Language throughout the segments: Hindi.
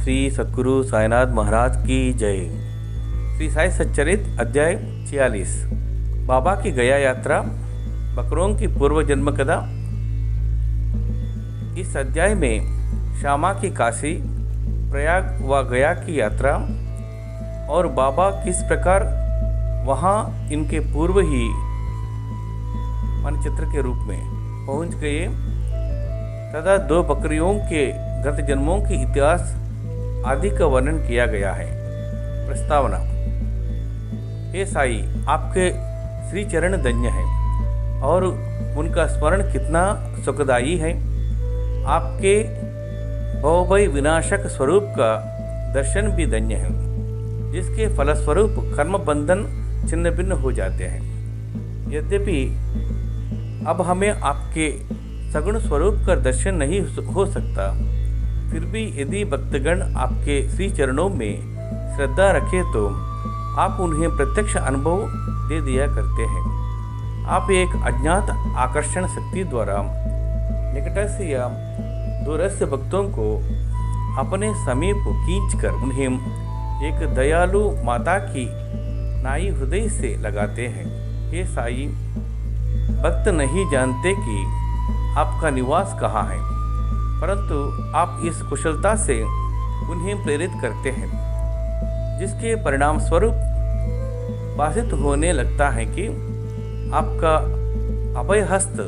श्री सद्गुरु साईनाथ महाराज की जय। श्री साई सच्चरित अध्याय 46। बाबा की गया यात्रा, बकरों की पूर्व जन्म कथा। इस अध्याय में श्यामा की काशी, प्रयाग व गया की यात्रा और बाबा किस प्रकार वहाँ इनके पूर्व ही मानचित्र के रूप में पहुँच गए तथा 2 बकरियों के गत जन्मों के इतिहास आदि का वर्णन किया गया है। प्रस्तावना। हे साई, आपके श्री चरण धन्य है और उनका स्मरण कितना सुखदायी है। आपके भवभय विनाशक स्वरूप का दर्शन भी धन्य है, जिसके फलस्वरूप कर्म बंधन छिन्न भिन्न हो जाते हैं। यद्यपि अब हमें आपके सगुण स्वरूप का दर्शन नहीं हो सकता, फिर भी यदि भक्तगण आपके श्री चरणों में श्रद्धा रखे तो आप उन्हें प्रत्यक्ष अनुभव दे दिया करते हैं। आप एक अज्ञात आकर्षण शक्ति द्वारा निकटस्थ या दूरस्थ भक्तों को अपने समीप खींचकर उन्हें एक दयालु माता की नाई हृदय से लगाते हैं। हे साई, भक्त नहीं जानते कि आपका निवास कहाँ है, परंतु आप इस कुशलता से उन्हें प्रेरित करते हैं, जिसके परिणाम स्वरूप भाषित होने लगता है कि आपका अभय हस्त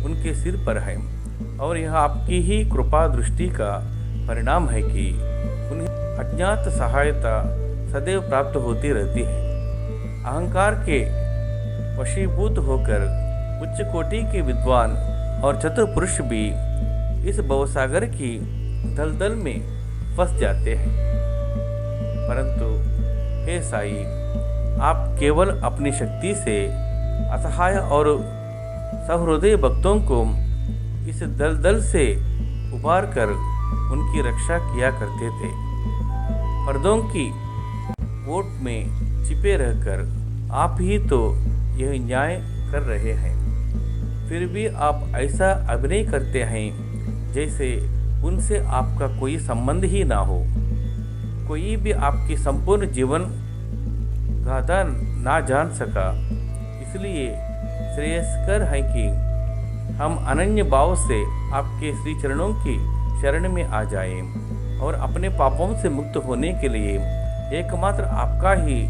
उनके सिर पर है और यह आपकी ही कृपा दृष्टि का परिणाम है कि उन्हें अज्ञात सहायता सदैव प्राप्त होती रहती है। अहंकार के वशीभूत होकर उच्च कोटि के विद्वान और चतुर पुरुष भी इस भवसागर की दलदल में फंस जाते हैं, परंतु हे साई, आप केवल अपनी शक्ति से असहाय और सहृदय भक्तों को इस दलदल से उबार कर उनकी रक्षा किया करते थे। पर्दों की ओट में छिपे रहकर आप ही तो यह न्याय कर रहे हैं, फिर भी आप ऐसा अभिनय करते हैं जैसे उनसे आपका कोई संबंध ही ना हो। कोई भी आपकी संपूर्ण जीवन गाथा ना जान सका, इसलिए श्रेयस्कर है कि हम अनन्य भाव से आपके श्री चरणों की शरण में आ जाएं और अपने पापों से मुक्त होने के लिए एकमात्र आपका ही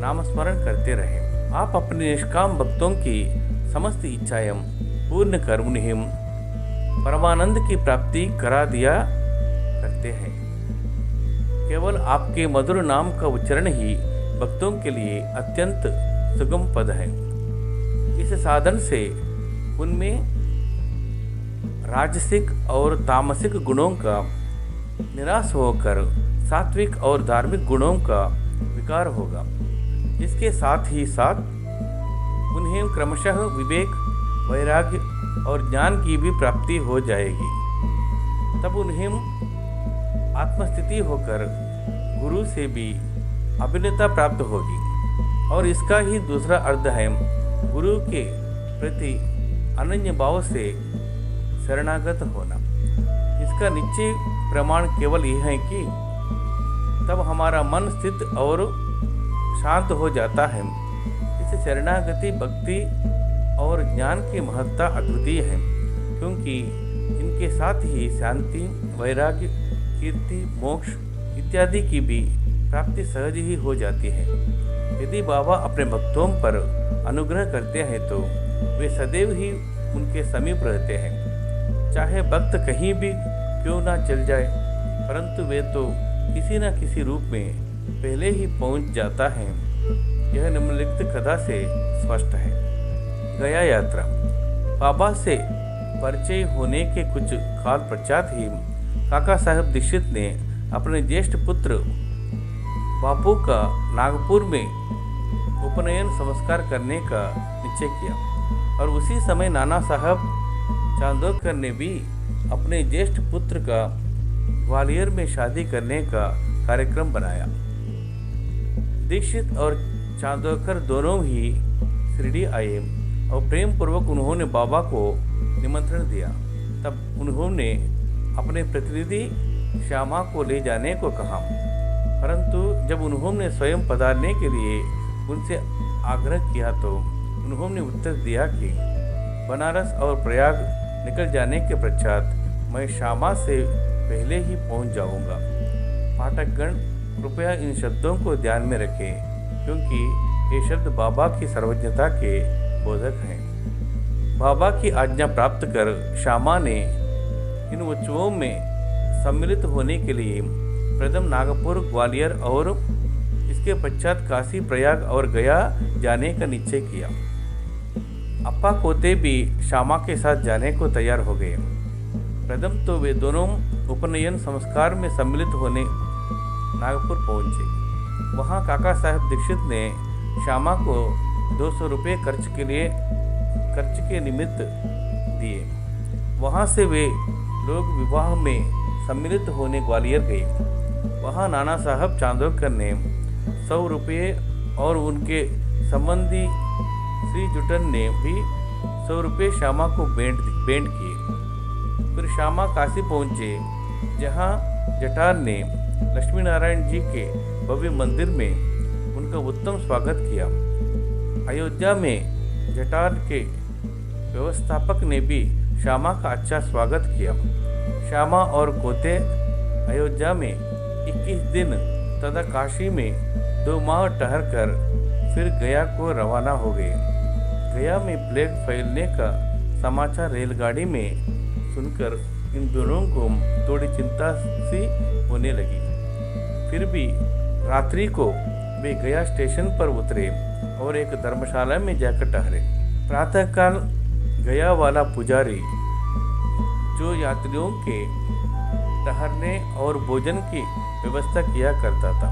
नाम स्मरण करते रहें। आप अपने निष्काम भक्तों की समस्त इच्छाएं पूर्ण कर उन्हें परमानंद की प्राप्ति करा दिया करते हैं। केवल आपके मधुर नाम का उच्चारण ही भक्तों के लिए अत्यंत सुगम पद है। इस साधन से उनमें राजसिक और तामसिक गुणों का निराश होकर सात्विक और धार्मिक गुणों का विकार होगा। इसके साथ ही साथ उन्हें क्रमशः विवेक, वैराग्य और ज्ञान की भी प्राप्ति हो जाएगी। तब उन्हें आत्मस्थिति होकर गुरु से भी अभिन्नता प्राप्त होगी और इसका ही दूसरा अर्थ है गुरु के प्रति अनन्य भाव से शरणागत होना। इसका निश्चय प्रमाण केवल यह है कि तब हमारा मन स्थित और शांत हो जाता है। इस शरणागति भक्ति और ज्ञान की महत्ता अद्वितीय है, क्योंकि इनके साथ ही शांति, वैराग्य, कीर्ति, मोक्ष इत्यादि की भी प्राप्ति सहज ही हो जाती है। यदि बाबा अपने भक्तों पर अनुग्रह करते हैं तो वे सदैव ही उनके समीप रहते हैं। चाहे भक्त कहीं भी क्यों ना चल जाए, परंतु वे तो किसी न किसी रूप में पहले ही पहुंच जाता है। यह निम्नलिखित कथा से स्पष्ट है। गया यात्रा। बाबा से परिचय होने के कुछ काल पश्चात ही काका साहब दीक्षित ने अपने ज्येष्ठ पुत्र बापू का नागपुर में उपनयन संस्कार करने का निश्चय किया और उसी समय नाना साहब चांदोकर ने भी अपने ज्येष्ठ पुत्र का ग्वालियर में शादी करने का कार्यक्रम बनाया। दीक्षित और चांदोकर दोनों ही शिरडी आए और प्रेम पूर्वक उन्होंने बाबा को निमंत्रण दिया। तब उन्होंने अपने प्रतिनिधि श्यामा को ले जाने को कहा, परंतु जब उन्होंने स्वयं पधारने के लिए उनसे आग्रह किया तो उन्होंने उत्तर दिया कि बनारस और प्रयाग निकल जाने के पश्चात मैं श्यामा से पहले ही पहुंच जाऊंगा। पाठकगण कृपया इन शब्दों को ध्यान में रखें, क्योंकि ये शब्द बाबा की सर्वज्ञता के बोधक हैं। बाबा की आज्ञा प्राप्त कर श्यामा ने इन उत्सवों में सम्मिलित होने के लिए प्रथम नागपुर, ग्वालियर और इसके पश्चात काशी, प्रयाग और गया जाने का निश्चय किया। अप्पा कोते भी श्यामा के साथ जाने को तैयार हो गए। प्रथम तो वे दोनों उपनयन संस्कार में सम्मिलित होने नागपुर पहुंचे। वहां काका साहब दीक्षित ने श्यामा को 200 रुपये खर्च के निमित्त दिए। वहां से वे लोग विवाह में सम्मिलित होने ग्वालियर गए। वहां नाना साहब चांदोरकर ने 100 रुपये और उनके संबंधी श्री जुटन ने भी 100 रुपये श्यामा को भेंट किए। फिर श्यामा काशी पहुंचे, जहां जटार ने लक्ष्मी नारायण जी के भव्य मंदिर में उनका उत्तम स्वागत किया। अयोध्या में जटार के व्यवस्थापक ने भी श्यामा का अच्छा स्वागत किया। श्यामा और कोते अयोध्या में 21 दिन तथा काशी में 2 माह ठहरकर फिर गया को रवाना हो गए। गया में प्लेग फैलने का समाचार रेलगाड़ी में सुनकर इन दोनों को थोड़ी चिंता सी होने लगी। फिर भी रात्रि को वे गया स्टेशन पर उतरे और एक धर्मशाला में जाकर ठहरे। प्रातःकाल गया वाला पुजारी, जो यात्रियों के ठहरने और भोजन की व्यवस्था किया करता था,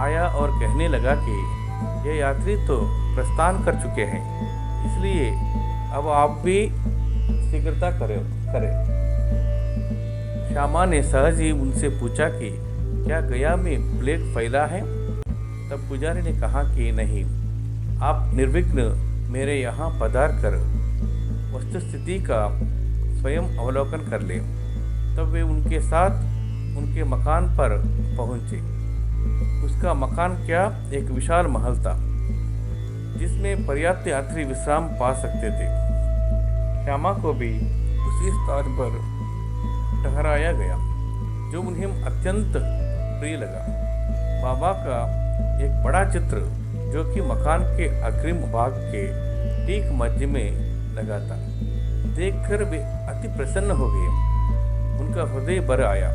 आया और कहने लगा कि ये यात्री तो प्रस्थान कर चुके हैं, इसलिए अब आप भी शीघ्रता करें। श्यामा ने सहज ही उनसे पूछा कि क्या गया में प्लेग फैला है? तब पुजारी ने कहा कि नहीं, आप निर्विघ्न मेरे यहाँ पधार कर वस्तुस्थिति का स्वयं अवलोकन कर ले। तब वे उनके साथ उनके मकान पर पहुँचे। उसका मकान क्या, एक विशाल महल था, जिसमें पर्याप्त यात्री विश्राम पा सकते थे। श्यामा को भी उसी स्थान पर ठहराया गया, जो उन्हें अत्यंत प्रिय लगा। बाबा का एक बड़ा चित्र, जो कि मकान के अग्रिम भाग के ठीक मध्य में लगा था, देखकर वे अति प्रसन्न हो गए। उनका हृदय भर आया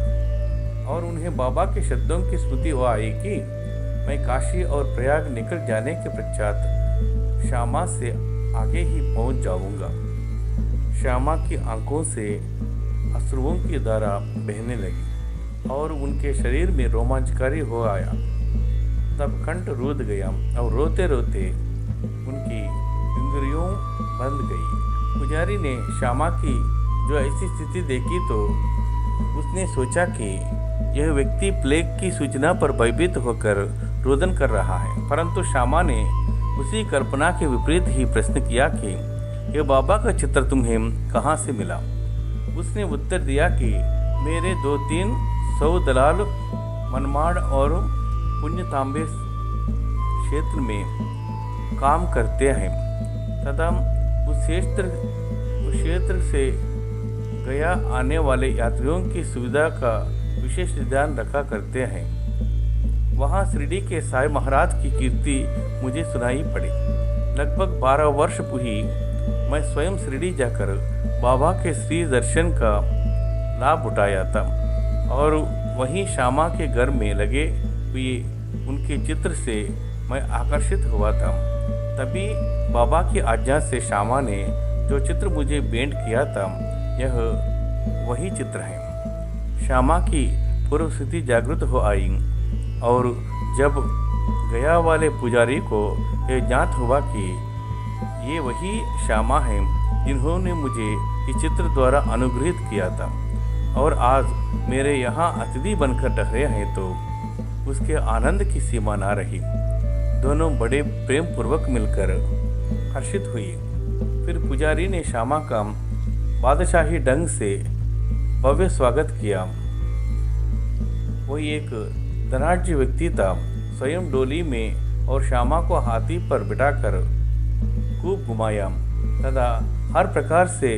और उन्हें बाबा के शब्दों की स्मृति हो आई कि मैं काशी और प्रयाग निकल जाने के पश्चात श्यामा से आगे ही पहुंच जाऊंगा। श्यामा की आंखों से अश्रुओं की धारा बहने लगी और उनके शरीर में रोमांचकारी हो आया। तब कंठ रूद गया और रोते रोते उनकी इंद्रियों बंद गई। पुजारी ने श्यामा की जो ऐसी स्थिति देखी तो उसने सोचा कि यह व्यक्ति प्लेग की सूचना पर भयभीत होकर रोदन कर रहा है, परंतु श्यामा ने उसी कल्पना के विपरीत ही प्रश्न किया कि यह बाबा का चित्र तुम्हें कहाँ से मिला? उसने उत्तर दिया कि मेरे 2-3 सौ दलाल मनमाड़ और पुण्यतांबे क्षेत्र में काम करते हैं तथा उस क्षेत्र से गया आने वाले यात्रियों की सुविधा का विशेष ध्यान रखा करते हैं। वहाँ शिरडी के साईं महाराज की कीर्ति मुझे सुनाई पड़ी। लगभग 12 वर्ष हुई मैं स्वयं शिरडी जाकर बाबा के श्री दर्शन का लाभ उठाया था और वहीं श्यामा के घर में लगे हुए उनके चित्र से मैं आकर्षित हुआ था। तभी बाबा की आज्ञा से श्यामा ने जो चित्र मुझे भेंट किया था, यह वही चित्र है। श्यामा की पूर्व स्थिति जागृत हो आई और जब गया वाले पुजारी को यह ज्ञात हुआ कि ये वही श्यामा है जिन्होंने मुझे इस चित्र द्वारा अनुग्रहित किया था और आज मेरे यहाँ अतिथि बनकर ठहरे हैं, तो उसके आनंद की सीमा ना रही। दोनों बड़े प्रेम पूर्वक मिलकर हर्षित हुए। फिर पुजारी ने श्यामा का बादशाही ढंग से भव्य स्वागत किया। वही एक धनाढ्य व्यक्ति था, स्वयं डोली में और श्यामा को हाथी पर बिठाकर खूब घुमाया तथा हर प्रकार से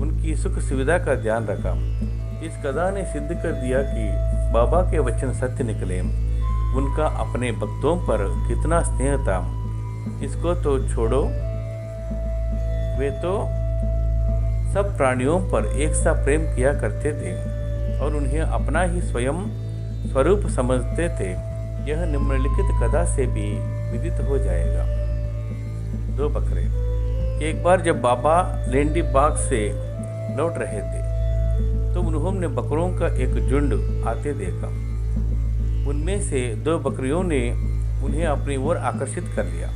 उनकी सुख सुविधा का ध्यान रखा। इस कथा ने सिद्ध कर दिया कि बाबा के वचन सत्य निकले। उनका अपने भक्तों पर कितना स्नेह था, इसको तो छोड़ो, वे तो सब प्राणियों पर एक सा प्रेम किया करते थे और उन्हें अपना ही स्वयं स्वरूप समझते थे। यह निम्नलिखित कथा से भी विदित हो जाएगा। 2 बकरे। एक बार जब बाबा लेंडी बाग से लौट रहे थे तो उन्होंने बकरों का एक झुंड आते देखा। उनमें से 2 बकरियों ने उन्हें अपनी ओर आकर्षित कर लिया।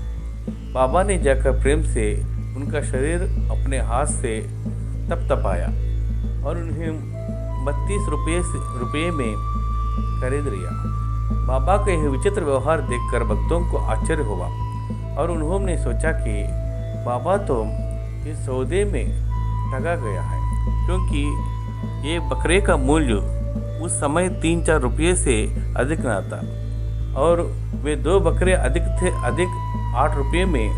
बाबा ने जाकर प्रेम से उनका शरीर अपने हाथ से तपतपाया और उन्हें 32 रुपये में खरीद लिया। बाबा का यह विचित्र व्यवहार देखकर भक्तों को आश्चर्य हुआ और उन्होंने सोचा कि बाबा तो इस सौदे में ठगा गया है, क्योंकि ये बकरे का मूल्य उस समय 3-4 रुपये से अधिक न था और वे 2 बकरे अधिक 8 रुपये में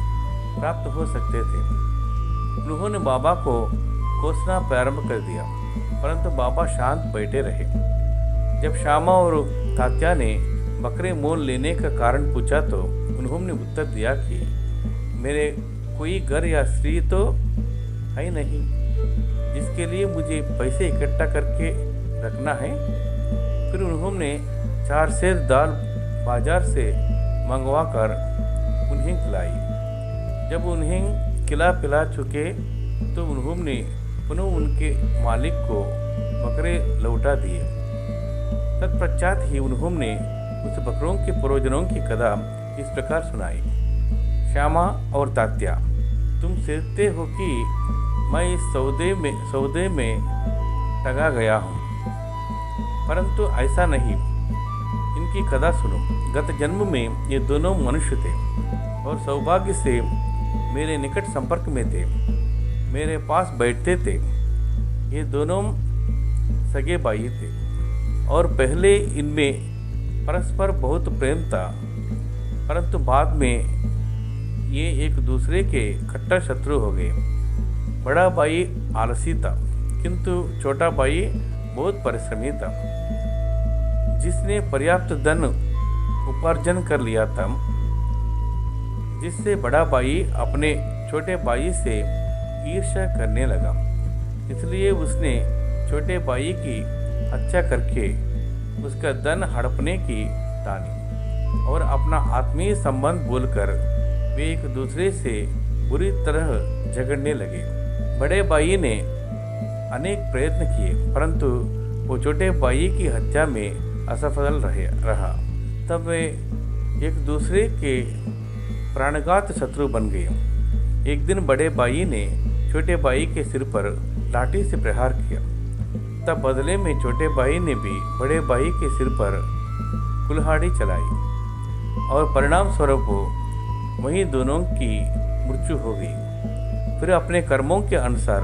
प्राप्त हो सकते थे। उन्होंने बाबा को कोसना प्रारंभ कर दिया, परंतु बाबा शांत बैठे रहे। जब श्यामा और तात्या ने बकरे मोल लेने का कारण पूछा तो उन्होंने उत्तर दिया कि मेरे कोई घर या स्त्री तो है नहीं जिसके लिए मुझे पैसे इकट्ठा करके रखना है। फिर उन्होंने 4 सेर दाल बाजार से मंगवाकर उन्हें खिलाई। जब उन्हें खिला पिला चुके तो उन्होंने पुनः उनके मालिक को बकरे लौटा दिए। तत्पश्चात ही उन्होंने उस बकरों के पूर्वजों की कथा इस प्रकार सुनाई। श्यामा और तात्या, तुम सोचते हो कि मैं इस सौदे में ठगा गया हूँ, परंतु ऐसा नहीं। इनकी कथा सुनो। गत जन्म में ये दोनों मनुष्य थे और सौभाग्य से मेरे निकट संपर्क में थे, मेरे पास बैठते थे। ये दोनों सगे भाई थे और पहले इनमें परस्पर बहुत प्रेम था, परंतु बाद में ये एक दूसरे के कट्टर शत्रु हो गए। बड़ा भाई आलसी था, किंतु छोटा भाई बहुत परिश्रमी था। जिसने पर्याप्त धन उपार्जन कर लिया था, जिससे बड़ा भाई अपने छोटे भाई से ईर्ष्या करने लगा। इसलिए उसने छोटे भाई की हत्या करके उसका धन हड़पने की ठानी और अपना आत्मीय संबंध बोलकर वे एक दूसरे से बुरी तरह झगड़ने लगे। बड़े भाई ने अनेक प्रयत्न किए, परंतु वो छोटे भाई की हत्या में असफल रहा। तब वे एक दूसरे के प्राणघात शत्रु बन गए। एक दिन बड़े भाई ने छोटे भाई के सिर पर लाठी से प्रहार किया। तब बदले में छोटे भाई ने भी बड़े भाई के सिर पर कुल्हाड़ी चलाई और परिणाम स्वरूप वहीं दोनों की मृत्यु हो गई। फिर अपने कर्मों के अनुसार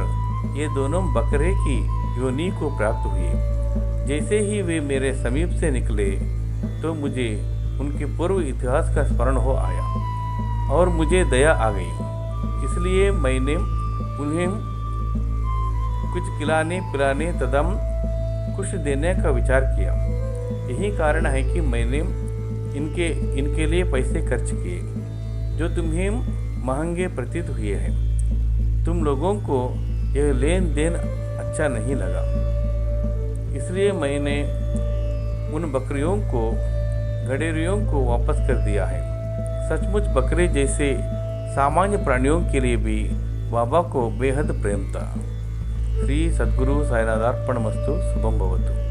ये दोनों बकरे की योनि को प्राप्त हुए। जैसे ही वे मेरे समीप से निकले तो मुझे उनके पूर्व इतिहास का स्मरण हो आया और मुझे दया आ गई। इसलिए मैंने उन्हें कुछ खिलाने पिलाने तथा कुछ देने का विचार किया। यही कारण है कि मैंने इनके लिए पैसे खर्च किए जो तुम्हें महंगे प्रतीत हुए हैं। तुम लोगों को यह लेन देन अच्छा नहीं लगा, इसलिए मैंने उन बकरियों को गडेरियों को वापस कर दिया है। सचमुच बकरे जैसे सामान्य प्राणियों के लिए भी बाबा को बेहद प्रेम था। श्री सद्गुरु साईनाथार्पणमस्तु। शुभम भवतु।